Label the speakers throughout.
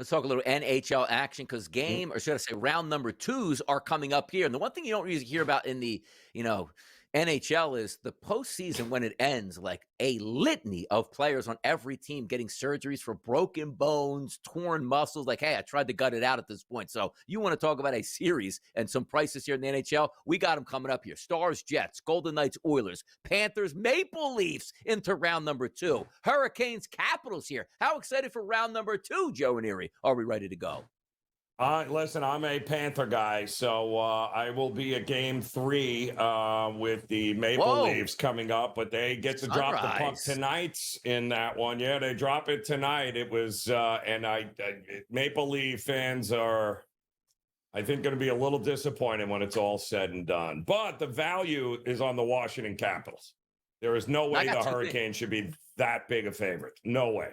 Speaker 1: Let's talk a little NHL action because game, or should I say, round number twos are coming up here. And the one thing you don't usually hear about in the, NHL is the postseason when it ends, like a litany of players on every team getting surgeries for broken bones, torn muscles. Like, hey, I tried to gut it out at this point. So you want to talk about a series and some prices here in the NHL? We got them coming up here. Stars, Jets, Golden Knights, Oilers, Panthers, Maple Leafs into round number two. Hurricanes, Capitals here. How excited for round number two, Joe Ranieri? Are we ready to go?
Speaker 2: Listen, I'm a Panther guy, so I will be at game 3 with the Maple Leafs coming up, but they get to drop the puck tonight in that one. Yeah, they drop it tonight. It was, Maple Leaf fans are, I think, going to be a little disappointed when it's all said and done. But the value is on the Washington Capitals. There is no way the Hurricanes should be that big a favorite. No way.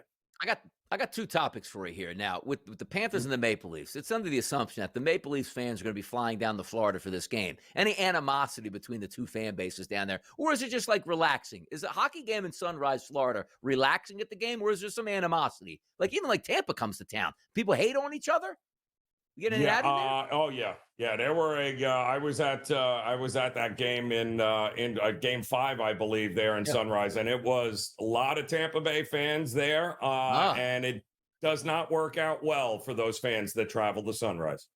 Speaker 1: I got two topics for you here. Now, with the Panthers and the Maple Leafs, it's under the assumption that the Maple Leafs fans are going to be flying down to Florida for this game. Any animosity between the two fan bases down there? Or is it just like relaxing? Is a hockey game in Sunrise, Florida, relaxing at the game? Or is there some animosity? Like, even like Tampa comes to town. People hate on each other? You get any of that in there?
Speaker 2: Oh yeah. There were I was at that game in game 5, I believe, there in Sunrise, and it was a lot of Tampa Bay fans there, and it does not work out well for those fans that travel to Sunrise.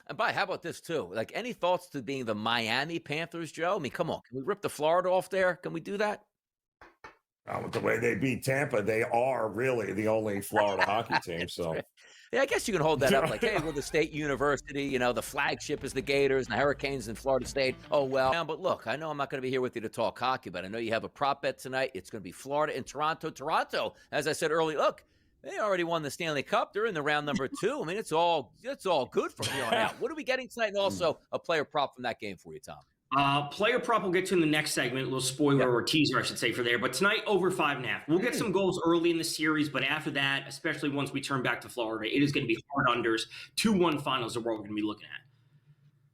Speaker 1: And how about this too? Like, any thoughts to being the Miami Panthers, Joe? I mean, come on, can we rip the Florida off there? Can we do that?
Speaker 2: With the way they beat Tampa, they are really the only Florida hockey team. So.
Speaker 1: Right. Yeah, I guess you can hold that up like, hey, we're the state university, the flagship is the Gators and the Hurricanes in Florida State. Oh, well. But look, I know I'm not going to be here with you to talk hockey, but I know you have a prop bet tonight. It's going to be Florida and Toronto. Toronto, as I said earlier, look, they already won the Stanley Cup. They're in the round number 2. I mean, it's all good from here on out. What are we getting tonight? And also a player prop from that game for you, Tom.
Speaker 3: Player prop we'll get to in the next segment, a little spoiler or teaser, I should say, for there. But tonight, over 5.5. We'll get some goals early in the series, but after that, especially once we turn back to Florida, it is going to be hard unders. 2-1 finals are what we're going to be looking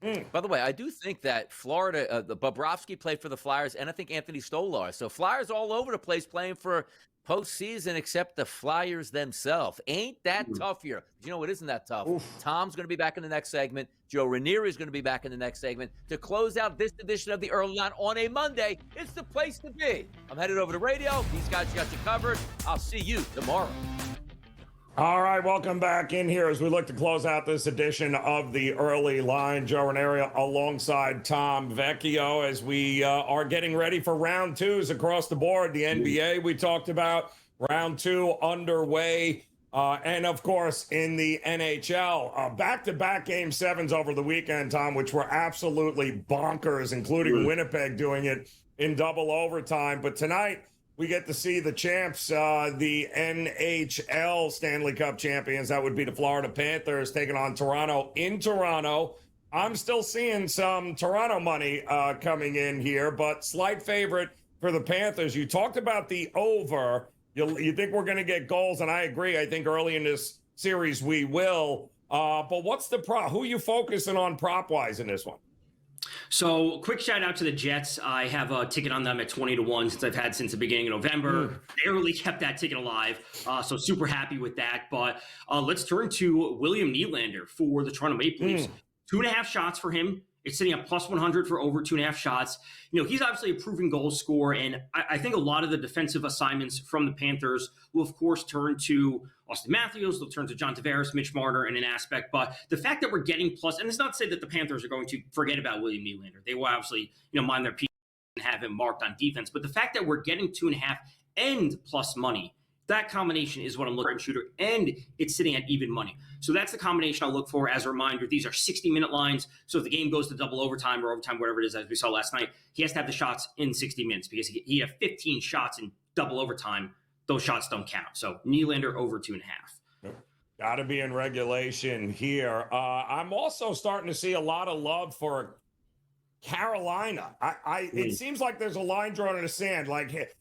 Speaker 3: at.
Speaker 1: By the way, I do think that Florida, the Bobrovsky played for the Flyers, and I think Anthony Stolar. So Flyers all over the place playing for postseason, except the Flyers themselves. Ain't that tough here? You know, it isn't that tough. Tom's going to be back in the next segment. Joe Ranieri is going to be back in the next segment to close out this edition of the Early Line on a Monday. It's the place to be. I'm headed over to radio. These guys got you covered. I'll see you tomorrow.
Speaker 2: All right, welcome back in here as we look to close out this edition of the Early Line. Joe Ranieri alongside Tom Vecchio as we are getting ready for round twos across the board. The NBA we talked about, round 2 underway. And, of course, in the NHL, back-to-back Game 7s over the weekend, Tom, which were absolutely bonkers, including Winnipeg doing it in double overtime. But tonight, we get to see the champs, the NHL Stanley Cup champions. That would be the Florida Panthers taking on Toronto in Toronto. I'm still seeing some Toronto money coming in here, but slight favorite for the Panthers. You talked about the over. You think we're going to get goals, and I agree. I think early in this series we will. But what's the prop? Who are you focusing on prop-wise in this one?
Speaker 3: So, quick shout out to the Jets. I have a ticket on them at 20-1 since I've had since the beginning of November. Barely kept that ticket alive, so super happy with that. But let's turn to William Nylander for the Toronto Maple Leafs. 2.5 shots for him. It's sitting at plus 100 for over 2.5 shots. He's obviously a proven goal scorer, and I think a lot of the defensive assignments from the Panthers will, of course, turn to Austin Matthews. They'll turn to John Tavares, Mitch Marner in an aspect. But the fact that we're getting plus, and it's not to say that the Panthers are going to forget about William Nylander. They will obviously, mind their P and have him marked on defense. But the fact that we're getting 2.5 and plus money, that combination is what I'm looking for in shooter, and it's sitting at even money. So that's the combination I'll look for. As a reminder, these are 60-minute lines. So if the game goes to double overtime or overtime, whatever it is, as we saw last night, he has to have the shots in 60 minutes because he had 15 shots in double overtime. Those shots don't count. So Nylander over 2.5.
Speaker 2: Got to be in regulation here. I'm also starting to see a lot of love for Carolina. It seems like there's a line drawn in the sand. Like,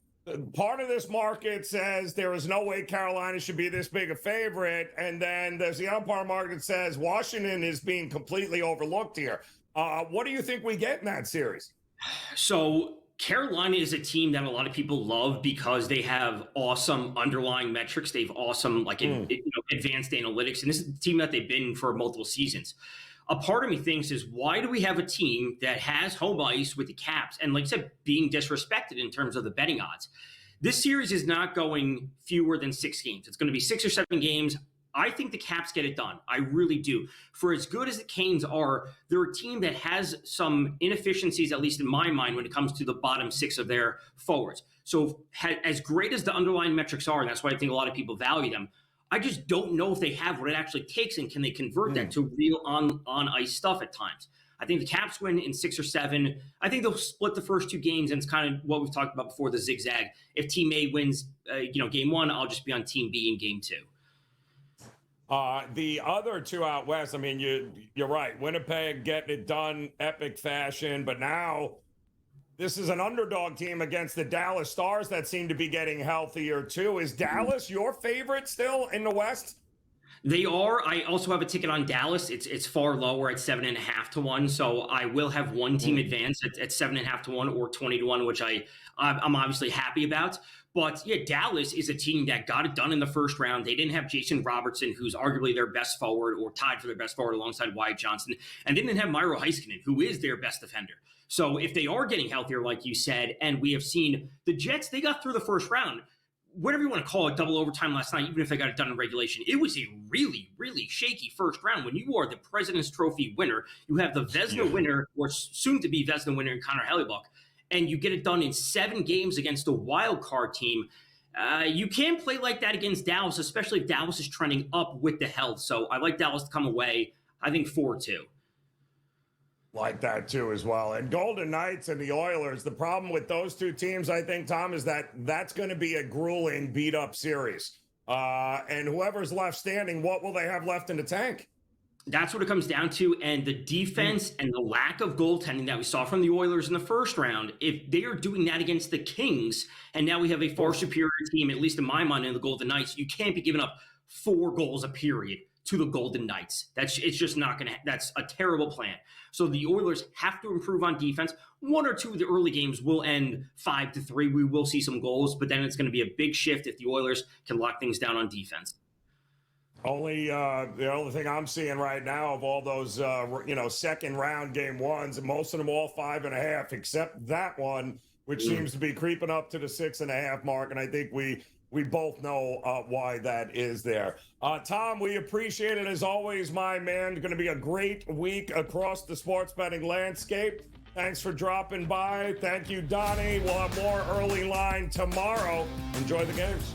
Speaker 2: part of this market says there is no way Carolina should be this big a favorite. And then there's the other part of the market that says Washington is being completely overlooked here. What do you think we get in that series?
Speaker 3: So Carolina is a team that a lot of people love because they have awesome underlying metrics. They have awesome, advanced analytics, and this is the team that they've been for multiple seasons. A part of me thinks is, why do we have a team that has home ice with the Caps and, like I said, being disrespected in terms of the betting odds? This series is not going fewer than 6 games. It's going to be 6 or 7 games. I think the Caps get it done. I really do. For as good as the Canes are, they're a team that has some inefficiencies, at least in my mind, when it comes to the bottom 6 of their forwards. So as great as the underlying metrics are, and that's why I think a lot of people value them, I just don't know if they have what it actually takes, and can they convert that to real on-ice stuff at times. I think the Caps win in 6 or 7. I think they'll split the first 2 games, and it's kind of what we've talked about before, the zigzag. If Team A wins, game 1, I'll just be on Team B in game 2.
Speaker 2: The other 2 out west, I mean, you're right. Winnipeg getting it done, epic fashion, but now this is an underdog team against the Dallas Stars that seem to be getting healthier too. Is Dallas your favorite still in the West?
Speaker 3: They are. I also have a ticket on Dallas. It's far lower at 7.5 to 1. So I will have one team advance at 7.5 to 1 or 20 to 1, which I'm obviously happy about. But yeah, Dallas is a team that got it done in the first round. They didn't have Jason Robertson, who's arguably their best forward or tied for their best forward alongside Wyatt Johnson. And they didn't have Miro Heiskanen, who is their best defender. So if they are getting healthier, like you said, and we have seen the Jets, they got through the first round. Whatever you want to call it, double overtime last night, even if they got it done in regulation, it was a really, really shaky first round. When you are the President's Trophy winner, you have the Vezina winner, or soon-to-be Vezina winner in Connor Hellebuyck, and you get it done in 7 games against a wild card team. You can't play like that against Dallas, especially if Dallas is trending up with the health. So I like Dallas to come away, I think 4-2.
Speaker 2: Like that too as well. And Golden Knights and the Oilers, the problem with those 2 teams, I think, Tom, is that that's going to be a grueling, beat-up series. And whoever's left standing, what will they have left in the tank?
Speaker 3: That's what it comes down to. And the defense and the lack of goaltending that we saw from the Oilers in the first round, if they are doing that against the Kings, and now we have a far superior team, at least in my mind, in the Golden Knights, you can't be giving up 4 goals a period to the Golden Knights. It's just not going to, that's a terrible plan. So the Oilers have to improve on defense. 1 or 2 of the early games will end 5-3. We will see some goals, but then it's going to be a big shift if the Oilers can lock things down on defense.
Speaker 2: The only thing I'm seeing right now of all those, second round game 1s, and most of them all 5.5, except that one, which seems to be creeping up to the 6.5 mark. And I think we both know why that is there. Tom, we appreciate it as always, my man. It's going to be a great week across the sports betting landscape. Thanks for dropping by. Thank you, Donnie. We'll have more early line tomorrow. Enjoy the games.